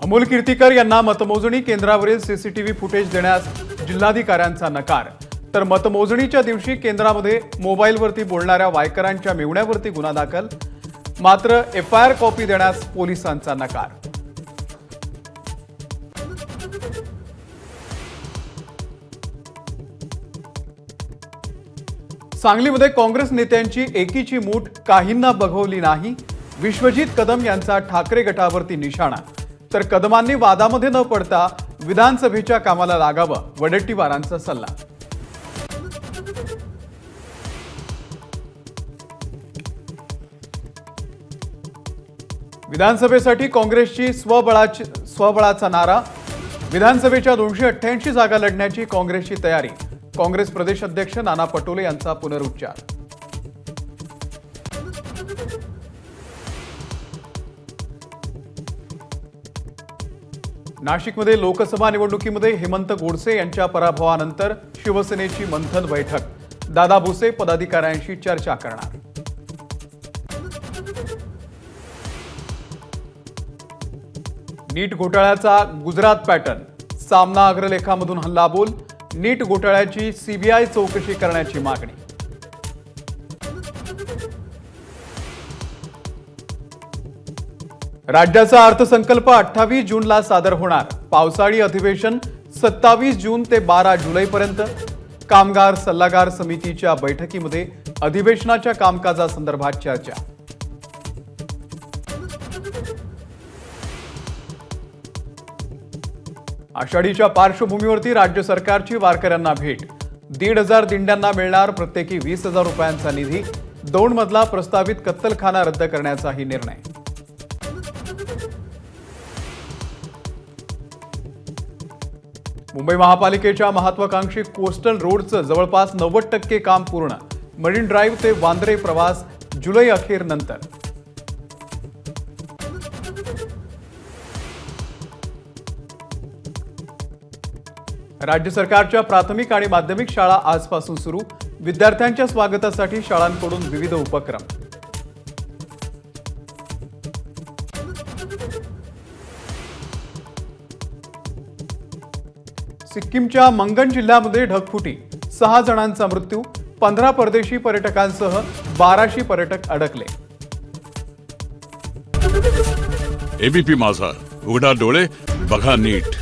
अमोल कीर्तिकर यांना मतमोजणी केंद्रावरील सीसीटीव्ही फुटेज देण्यास जिल्हाधिकाऱ्यांचा नकार। तर मतमोजणीच्या दिवशी केंद्रामध्ये मोबाईलवरती बोलणाऱ्या वायकरांच्या मेव्हण्यावरती गुन्हा दाखल, मात्र एफआयआर कॉपी देण्यास पोलिसांचा नकार। सांगलीमध्ये काँग्रेस नेत्यांची एकीची मूठ काहींना बघवली नाही। विश्वजित कदम यांचा ठाकरे गटावरती निशाणा। तर कदमांनी वादामध्ये न पडता विधानसभेच्या कामाला लागावं, वडेट्टीवारांचा सल्ला। विधानसभेसाठी काँग्रेसची स्वबळाचा नारा। विधानसभेच्या 288 जागा लढण्याची काँग्रेसची तयारी। काँग्रेस प्रदेश अध्यक्ष नाना पटोले यांचा पुनरुच्चार। नाशिकमध्ये लोकसभा निवडणुकीमध्ये हेमंत गोडसे यांच्या पराभवानंतर शिवसेनेची मंथन बैठक। दादा भुसे पदाधिकाऱ्यांशी चर्चा करणार। नीट घोटाळ्याचा गुजरात पॅटर्न। सामना अग्रलेखामधून हल्लाबोल। नीट घोटाळ्याची सीबीआय चौकशी करण्याची मागणी। राज्याचा अर्थसंकल्प 28 जूनला सादर होणार। पावसाळी अधिवेशन 27 जून ते 12 जुलैपर्यंत। कामगार सल्लागार समितीच्या बैठकीमध्ये अधिवेशनाच्या कामकाजासंदर्भात चर्चा। आषाढीच्या पार्श्वभूमीवरती राज्य सरकारची वारकऱ्यांना भेट। 1,500 दिंड्यांना मिळणार प्रत्येकी 20,000 रुपयांचा निधी। 2 मजला प्रस्तावित कत्तलखाना रद्द करण्याचाही निर्णय। मुंबई महापालिकेच्या महत्वाकांक्षी कोस्टल रोडचं जवळपास 90% काम पूर्ण। मरीन ड्राईव्ह ते वांद्रे प्रवास जुलै अखेर नंतर। राज्य सरकारच्या प्राथमिक आणि माध्यमिक शाळा आजपासून सुरू। विद्यार्थ्यांच्या स्वागतासाठी शाळांकडून विविध उपक्रम। सिक्कीमच्या मंगन जिल्ह्यामध्ये ढगफुटी। 6 जणांचा मृत्यू। 15 परदेशी पर्यटकांसह 1200 पर्यटक अडकले। एबीपी माझा, उघडा डोळे बघा नीट।